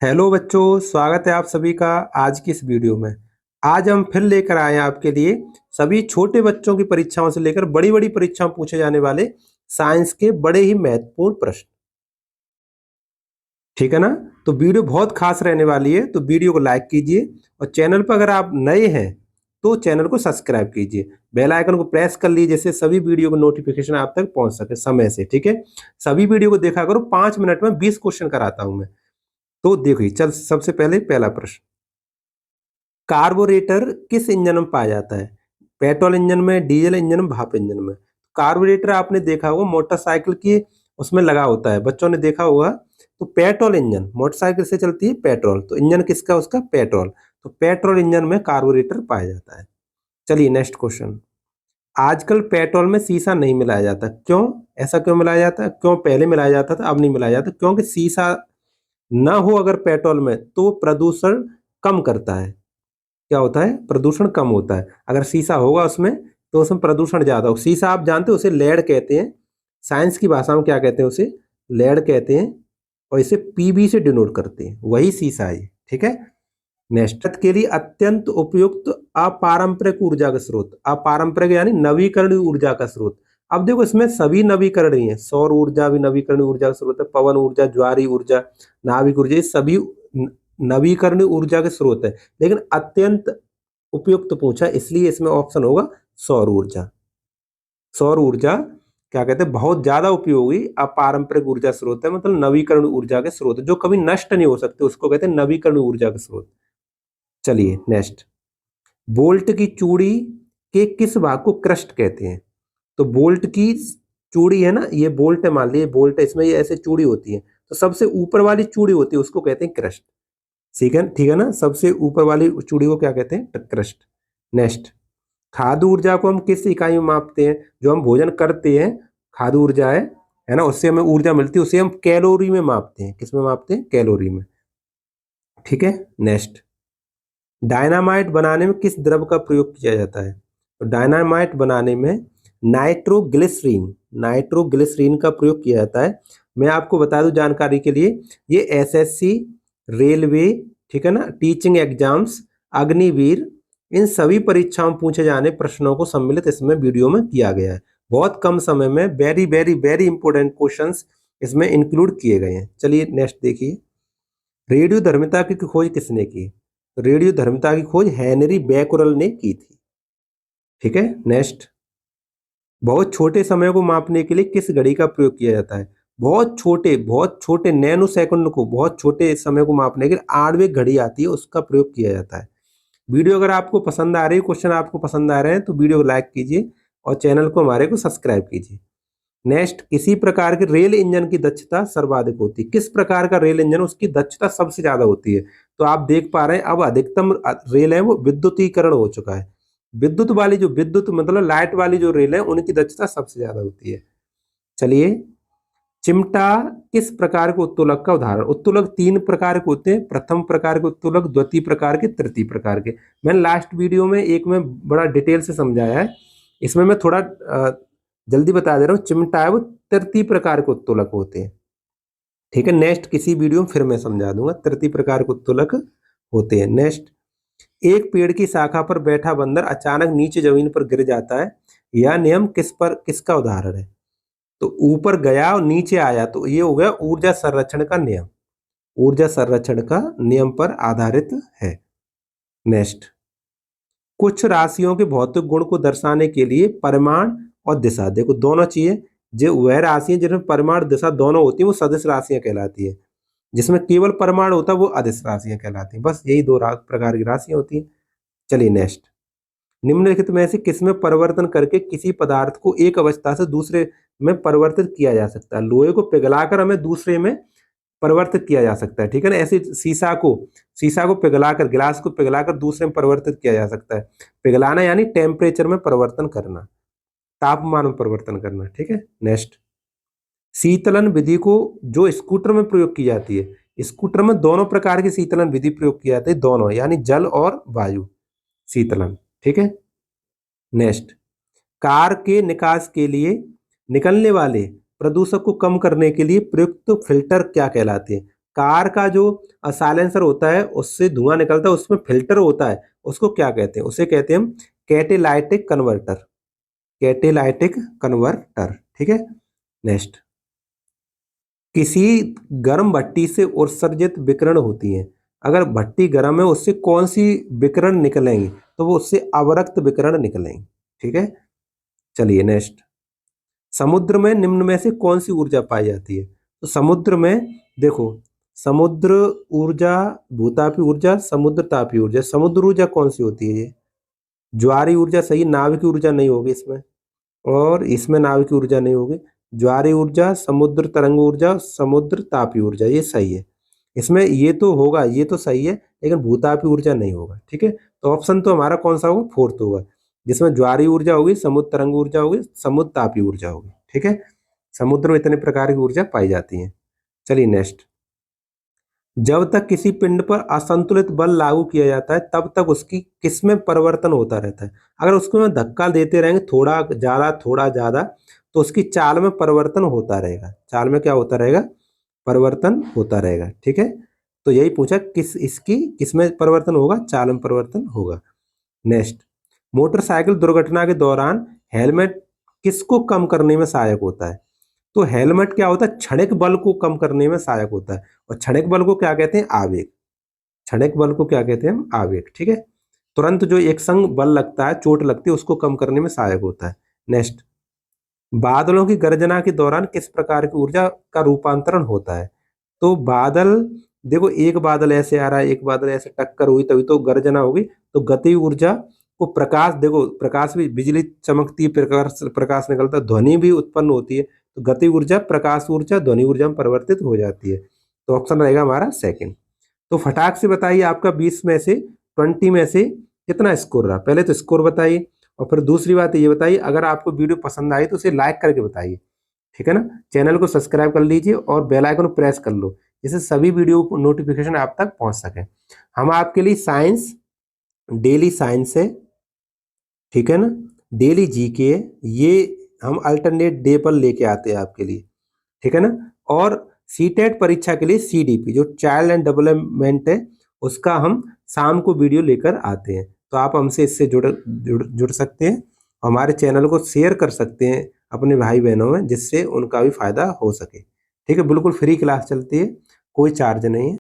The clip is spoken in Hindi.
हेलो बच्चों, स्वागत है आप सभी का आज की इस वीडियो में। आज हम फिर लेकर आए हैं आपके लिए सभी छोटे बच्चों की परीक्षाओं से लेकर बड़ी बड़ी परीक्षाओं में पूछे जाने वाले साइंस के बड़े ही महत्वपूर्ण प्रश्न। ठीक है ना? तो वीडियो बहुत खास रहने वाली है, तो वीडियो को लाइक कीजिए और चैनल पर अगर आप नए हैं तो चैनल को सब्सक्राइब कीजिए, बेल आइकन को प्रेस कर लीजिए जिससे सभी वीडियो को नोटिफिकेशन आप तक पहुंच सके समय से। ठीक है, सभी वीडियो को देखा करो, 5 मिनट में 20 क्वेश्चन कराता हूं मैं। तो देखिए, चल सबसे पहले पहला प्रश्न, कार्बोरेटर किस इंजन में पाया जाता है? पेट्रोल इंजन में, डीजल इंजन में, भाप इंजन में। कार्बोरेटर आपने देखा होगा मोटरसाइकिल की उसमें लगा होता है, बच्चों ने देखा होगा। तो पेट्रोल इंजन मोटरसाइकिल से चलती है पेट्रोल, तो इंजन किसका? उसका पेट्रोल। तो पेट्रोल इंजन में कार्बोरेटर पाया जाता है। चलिए नेक्स्ट क्वेश्चन, आजकल पेट्रोल में शीशा नहीं मिलाया जाता, क्यों? ऐसा क्यों मिलाया जाता है? क्यों पहले मिलाया जाता था अब नहीं मिलाया जाता? क्योंकि शीशा ना हो अगर पेट्रोल में तो प्रदूषण कम करता है। क्या होता है? प्रदूषण कम होता है। अगर शीशा होगा उसमें तो उसमें प्रदूषण ज्यादा हो। शीशा आप जानते हो, उसे लेड कहते हैं, साइंस की भाषा में क्या कहते हैं? उसे लेड कहते हैं, और इसे पीबी से डिनोट करते हैं, वही शीशा है। ठीक है, नेक्स्ट के लिए अत्यंत उपयुक्त अपारंपरिक ऊर्जा का स्रोत। अपारंपरिक यानी नवीकरणीय ऊर्जा का स्रोत। अब देखो इसमें सभी नवीकरणीय है, सौर ऊर्जा भी नवीकरणीय ऊर्जा का स्रोत है, पवन ऊर्जा, ज्वारी ऊर्जा, नाभिक ऊर्जा, ये सभी नवीकरणीय ऊर्जा के स्रोत है। लेकिन अत्यंत उपयुक्त पूछा, इसलिए इसमें ऑप्शन होगा सौर ऊर्जा। सौर ऊर्जा क्या कहते हैं? बहुत ज्यादा उपयोगी अपारंपरिक ऊर्जा स्रोत है, मतलब नवीकरण ऊर्जा के स्रोत जो कभी नष्ट नहीं हो सकते, उसको कहते हैं नवीकरण ऊर्जा के स्रोत। चलिए नेक्स्ट, बोल्ट की चूड़ी के किस भाग को क्रस्ट कहते हैं? तो बोल्ट की चूड़ी है ना, ये बोल्ट है, मान लीजिए बोल्ट है, इसमें ये ऐसे चूड़ी होती है, तो सबसे ऊपर वाली चूड़ी होती है उसको कहते हैं क्रस्ट। ठीक है, ठीक है ना? सबसे ऊपर वाली चूड़ी को क्या कहते हैं? क्रस्ट। नेक्स्ट, खाद्य ऊर्जा को हम किस इकाई में मापते हैं? जो हम भोजन करते हैं, खाद्य ऊर्जा है ना, उससे हमें ऊर्जा मिलती है, उसे हम कैलोरी में मापते हैं। किस में मापते हैं? कैलोरी में। ठीक है, नेक्स्ट, डायनामाइट बनाने में किस द्रव का प्रयोग किया जाता है? तो डायनामाइट बनाने में नाइट्रोग्लिसरीन, नाइट्रोग्लिसरीन का प्रयोग किया जाता है। मैं आपको बता दूं जानकारी के लिए, ये एसएससी, रेलवे, ठीक है ना, टीचिंग एग्जाम्स, अग्निवीर, इन सभी परीक्षाओं में पूछे जाने प्रश्नों को सम्मिलित इसमें वीडियो में किया गया है। बहुत कम समय में very very very important questions इसमें इंक्लूड किए गए हैं। चलिए नेक्स्ट देखिए, रेडियो धर्मिता की खोज किसने की? रेडियो धर्मिता की खोज हेनरी बैकरल ने की थी। ठीक है, नेक्स्ट, बहुत छोटे समय को मापने के लिए किस घड़ी का प्रयोग किया जाता है? बहुत छोटे नैनो सेकंड को, बहुत छोटे समय को मापने के लिए आणविक घड़ी आती है, उसका प्रयोग किया जाता है। वीडियो अगर आपको पसंद आ रही है, क्वेश्चन आपको पसंद आ रहे हैं, तो वीडियो को लाइक कीजिए और चैनल को हमारे को सब्सक्राइब कीजिए। नेक्स्ट, किसी प्रकार के रेल इंजन की दक्षता सर्वाधिक होती है? किस प्रकार का रेल इंजन उसकी दक्षता सबसे ज्यादा होती है? तो आप देख पा रहे हैं अब अधिकतम रेल है वो विद्युतीकरण हो चुका है। विद्युत वाली जो विद्युत मतलब लाइट वाली जो रेल है उनकी दक्षता सबसे ज्यादा होती है। चलिए, चिमटा किस प्रकार के उत्तोलक का उदाहरण? उत्तोलक 3 प्रकार के होते हैं, प्रथम प्रकार के उत्तोलक, द्वितीय प्रकार के, तृतीय प्रकार के। मैंने लास्ट वीडियो में एक में बड़ा डिटेल से समझाया है, इसमें मैं थोड़ा जल्दी बता दे रहा हूँ। चिमटा है वो तृतीय प्रकार के उत्तोलक होते हैं। ठीक है, नेक्स्ट किसी वीडियो में फिर मैं समझा दूंगा, तृतीय प्रकार के उत्तोलक होते हैं। नेक्स्ट, एक पेड़ की शाखा पर बैठा बंदर अचानक नीचे जमीन पर गिर जाता है, यह नियम किसका उदाहरण है? तो ऊपर गया और नीचे आया, तो ये हो गया ऊर्जा संरक्षण का नियम। ऊर्जा संरक्षण का नियम पर आधारित है। नेक्स्ट, कुछ राशियों के भौतिक गुण को दर्शाने के लिए परिमाण और दिशा, देखो दोनों चाहिए। जो वह राशि है जिसमें परिमाण दिशा दोनों होती है वो सदिश राशियां कहलाती है, जिसमें केवल परिमाण होता है वो अदिश राशियां कहलाती है। बस यही दो प्रकार की राशियां होती हैं। चलिए नेक्स्ट, निम्नलिखित में से किसमें परिवर्तन करके किसी पदार्थ को एक अवस्था से दूसरे में परिवर्तित किया जा सकता है? लोहे को पिघलाकर हमें दूसरे में परिवर्तित किया जा सकता है। ठीक है ना, ऐसे शीशा को पिघलाकर, गिलास को पिघलाकर दूसरे में परिवर्तित किया जा सकता है। पिघलाना यानी टेम्परेचर में परिवर्तन करना, तापमान में परिवर्तन करना। ठीक है, नेक्स्ट, शीतलन विधि को जो स्कूटर में प्रयोग की जाती है, स्कूटर में दोनों प्रकार की शीतलन विधि प्रयोग की जाती है, दोनों यानी जल और वायु शीतलन। ठीक है, नेक्स्ट, कार के निकास के लिए निकलने वाले प्रदूषक को कम करने के लिए प्रयुक्त फिल्टर क्या कहलाते हैं? कार का जो साइलेंसर होता है उससे धुआं निकलता है, उसमें फिल्टर होता है, उसको क्या कहते हैं? उसे कहते हैं हम कैटेलाइटिक कन्वर्टर, कैटेलाइटिक कन्वर्टर। ठीक है। नेक्स्ट, किसी गर्म भट्टी से उत्सर्जित विकिरण होती है। अगर भट्टी गर्म है उससे कौन सी विकिरण निकलेंगी? तो वो उससे अवरक्त विकिरण निकलेंगी। ठीक है। चलिए नेक्स्ट, समुद्र में निम्न में से कौन सी ऊर्जा पाई जाती है? तो समुद्र में देखो, समुद्र ऊर्जा, भूतापी ऊर्जा, समुद्र तापी ऊर्जा। समुद्र ऊर्जा कौन सी होती है? ये ज्वारी ऊर्जा सही, नाभिक ऊर्जा नहीं होगी इसमें, और इसमें नाभिक ऊर्जा नहीं होगी। ज्वारी ऊर्जा, समुद्र तरंग ऊर्जा, समुद्र तापी ऊर्जा, ये सही है। इसमें ये तो होगा, ये तो सही है, लेकिन भूतापी ऊर्जा नहीं होगा। ठीक है। तो ऑप्शन तो हमारा कौन सा होगा? फोर्थ होगा, जिसमें ज्वारी ऊर्जा होगी, समुद्र तरंग ऊर्जा होगी, समुद्र तापी ऊर्जा होगी। ठीक है। समुद्र में इतने प्रकार की ऊर्जा पाई जाती है। चलिए नेक्स्ट, जब तक किसी पिंड पर असंतुलित बल लागू किया जाता है तब तक उसकी किसमें परिवर्तन होता रहता है? अगर उसको में धक्का देते रहेंगे थोड़ा ज्यादा, तो उसकी चाल में परिवर्तन होता रहेगा। चाल में क्या होता रहेगा? परिवर्तन होता रहेगा। ठीक है। तो यही पूछा, किसमें परिवर्तन होगा? चाल में परिवर्तन होगा। नेक्स्ट, मोटरसाइकिल दुर्घटना के दौरान हेलमेट किसको कम करने में सहायक होता है? तो हेलमेट क्या होता है? क्षणिक बल को कम करने में सहायक होता है, और क्षणिक बल को क्या कहते हैं? आवेग। क्षणिक बल को क्या कहते हैं हम? आवेग। ठीक है। तुरंत जो एक संग बल लगता है, चोट लगती है, उसको कम करने में सहायक होता है। नेक्स्ट, बादलों की गर्जना के दौरान किस प्रकार की ऊर्जा का रूपांतरण होता है? तो बादल, देखो एक बादल ऐसे आ रहा है, एक बादल ऐसे टक्कर हुई तभी तो गर्जना होगी। तो गति ऊर्जा को प्रकाश, देखो प्रकाश भी, बिजली चमकती है, प्रकाश प्रकाश निकलता है, ध्वनि भी उत्पन्न होती है, तो गति ऊर्जा प्रकाश ऊर्जा ध्वनि ऊर्जा में परिवर्तित हो जाती है। तो ऑप्शन रहेगा हमारा सेकंड। तो फटाक से बताइए, आपका 20 में से 20 में से कितना स्कोर रहा? पहले तो स्कोर बताइए, और फिर दूसरी बात ये बताइए, अगर आपको वीडियो पसंद आई तो उसे लाइक करके बताइए। ठीक है ना। चैनल को सब्सक्राइब कर लीजिए और बेल आइकन प्रेस कर लो, जिससे सभी वीडियो नोटिफिकेशन आप तक पहुंच सके। हम आपके लिए साइंस, डेली साइंस है, ठीक है ना, डेली जीके है, ये हम अल्टरनेट डे पर लेके आते हैं आपके लिए। ठीक है ना। और सीटेट परीक्षा के लिए सीडीपी, जो चाइल्ड एंड डेवलपमेंट है, उसका हम शाम को वीडियो लेकर आते हैं। तो आप हमसे इससे जुड़ सकते हैं, हमारे चैनल को शेयर कर सकते हैं अपने भाई बहनों में, जिससे उनका भी फायदा हो सके। ठीक है। बिल्कुल फ्री क्लास चलती है, कोई चार्ज नहीं है।